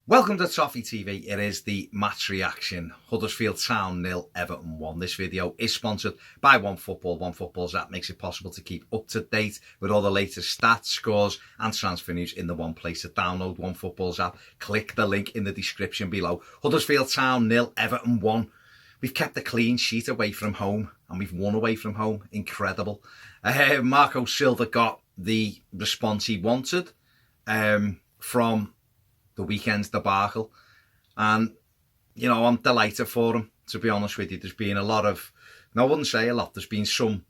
Welcome to Toffee TV. It is the match reaction. Huddersfield Town 0, Everton 1. This video is sponsored by OneFootball. OneFootball's app makes it possible to keep up to date with all the latest stats, scores and transfer news in the one place. To download OneFootball's app, click the link in the description below. Huddersfield Town 0, Everton 1. We've kept a clean sheet away from home and we've won away from home. Incredible. Marco Silva got the response he wanted from the weekend's debacle, and I'm delighted for him, to be honest with you. There's been a lot of, I wouldn't say a lot, there's been some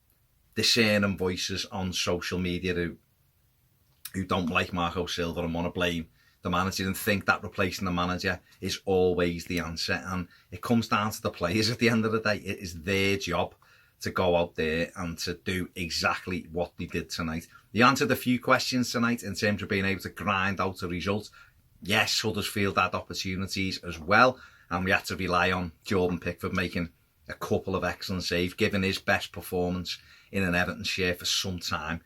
discerning voices on social media who don't like Marco Silva and want to blame the manager and think that replacing the manager is always the answer. And it comes down to the players at the end of the day. It is their job to go out there and to do exactly what they did tonight. He answered a few questions tonight in terms of being able to grind out a result. Yes, Huddersfield had opportunities as well, and we had to rely on Jordan Pickford making a couple of excellent saves, giving his best performance in an Everton shirt for some time.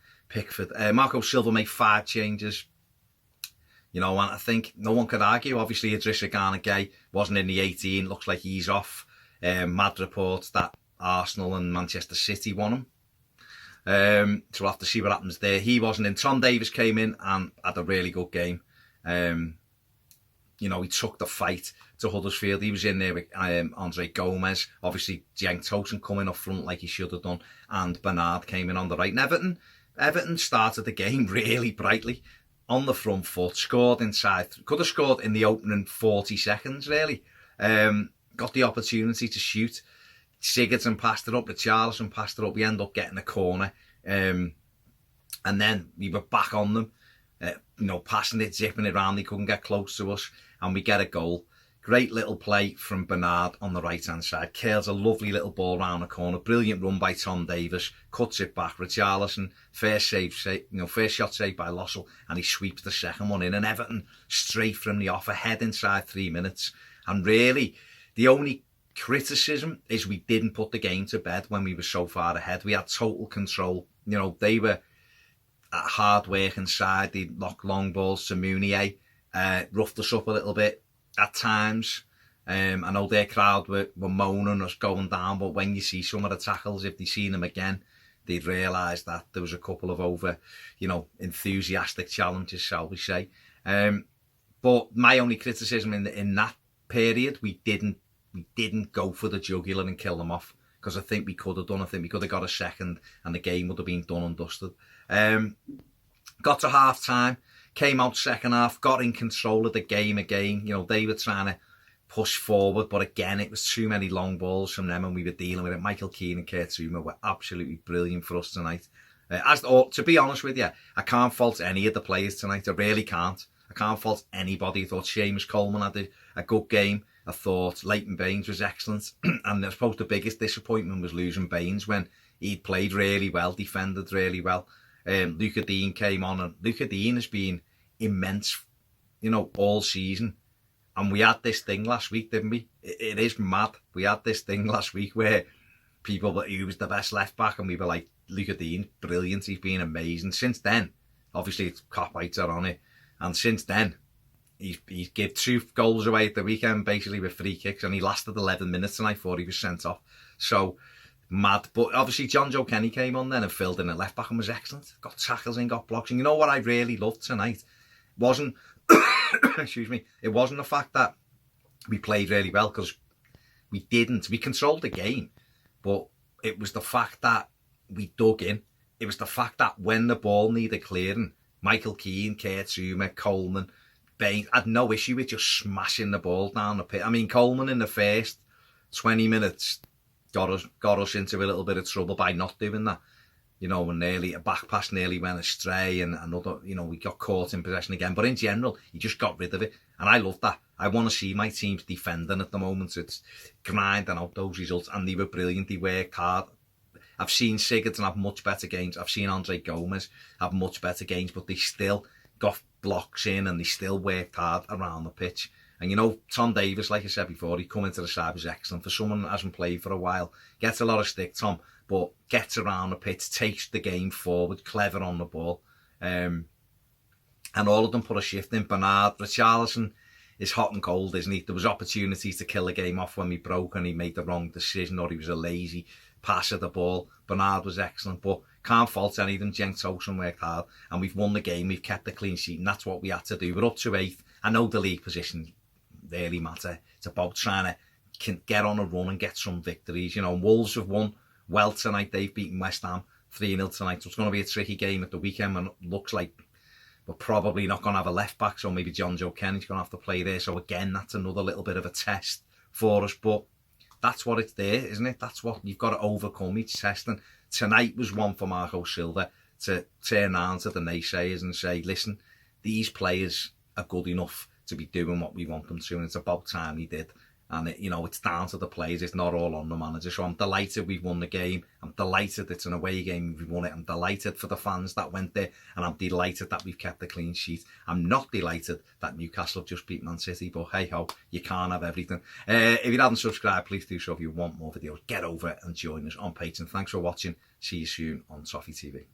Marco Silva made 5 changes, and I think no one could argue. Obviously, Idrissa Gay wasn't in the 18, looks like he's off. Mad reports that Arsenal and Manchester City won him. So we'll have to see what happens there. He wasn't in. Tom Davies came in and had a really good game. He took the fight to Huddersfield. He was in there with Andre Gomez. Obviously, Cenk Tosun coming up front like he should have done. And Bernard came in on the right. And Everton started the game really brightly on the front foot. Scored inside. Could have scored in the opening 40 seconds, really. Got the opportunity to shoot. Sigurdsson passed it up. Richarlison passed it up. We ended up getting a corner. And then we were back on them. Passing it, zipping it around. They couldn't get close to us. And we get a goal. Great little play from Bernard on the right-hand side. Curls a lovely little ball round the corner. Brilliant run by Tom Davies. Cuts it back. Richarlison, first shot saved by Lossell. And he sweeps the second one in. And Everton, straight from the off, ahead inside 3 minutes. And really, the only criticism is we didn't put the game to bed when we were so far ahead. We had total control. They were at hard work inside. They knocked long balls to Mounier, roughed us up a little bit at times. I know their crowd were moaning us going down, but when you see some of the tackles, if they seen them again, they'd realise that there was a couple of enthusiastic challenges, shall we say. But my only criticism in that period, we didn't go for the jugular and kill them off, because I think we could have done. I think we could have got a second and the game would have been done and dusted. Got to half time, came out second half, got in control of the game again. They were trying to push forward, but again, it was too many long balls from them and we were dealing with it. Michael Keane and Kurt Zouma were absolutely brilliant for us tonight. To be honest with you, I can't fault any of the players tonight. I really can't. I can't fault anybody. I thought Seamus Coleman had a good game. I thought Leighton Baines was excellent. And I suppose the biggest disappointment was losing Baines when he'd played really well, defended really well. Luca Dean came on, and Luca Dean has been immense, all season. And we had this thing last week, didn't we? It is mad. We had this thing last week where he was the best left back, and we were like, Luca Dean, brilliant. He's been amazing. Since then, obviously, it's cop-outs are on it. And since then, he's gave 2 goals away at the weekend, basically with free kicks, and he lasted 11 minutes and I thought he was sent off. So, mad. But obviously, John Joe Kenny came on then and filled in at left back and was excellent. Got tackles in, got blocks. And you know what I really loved tonight? Wasn't, it wasn't the fact that we played really well, because we didn't. We controlled the game, but it was the fact that we dug in. It was the fact that when the ball needed clearing, Michael Keane, Kurt Zouma, Coleman, Baines had no issue with just smashing the ball down the pit. I mean, Coleman in the first 20 minutes got us into a little bit of trouble by not doing that. And a back pass nearly went astray, and another, we got caught in possession again. But in general, he just got rid of it. And I love that. I want to see my teams defending at the moment. It's grinding out those results, and they were brilliant. They worked hard. I've seen Sigurdsson have much better games. I've seen Andre Gomez have much better games, but they still got blocks in and they still worked hard around the pitch. And Tom Davies, like I said before, he come into the side, was excellent. For someone that hasn't played for a while, gets a lot of stick, Tom, but gets around the pitch, takes the game forward, clever on the ball. And all of them put a shift in. Bernard, Richarlison, is hot and cold, isn't he? There was opportunities to kill the game off when we broke and he made the wrong decision, or he was a lazy pass of the ball. Bernard was excellent, but can't fault any of them. Cenk Tosun worked hard, and we've won the game. We've kept the clean sheet, and that's what we had to do. We're up to 8th. I know the league position really matter. It's about trying to get on a run and get some victories. You know, Wolves have won well tonight. They've beaten West Ham 3-0 tonight. So it's going to be a tricky game at the weekend, and it looks like we're probably not going to have a left back, so maybe John Joe Kenny's going to have to play there. So again, that's another little bit of a test for us, but that's what it's there, isn't it? That's what you've got to overcome each test. And tonight was one for Marco Silva to turn around to the naysayers and say, listen, these players are good enough to be doing what we want them to, and it's about time he did. And it's down to the players. It's not all on the manager. So I'm delighted we've won the game. I'm delighted it's an away game. We've won it. I'm delighted for the fans that went there, and I'm delighted that we've kept the clean sheet. I'm not delighted that Newcastle have just beat Man City, but hey ho, you can't have everything. If you haven't subscribed, please do so. If you want more videos, get over it and join us on Patreon. Thanks for watching. See you soon on Toffee TV.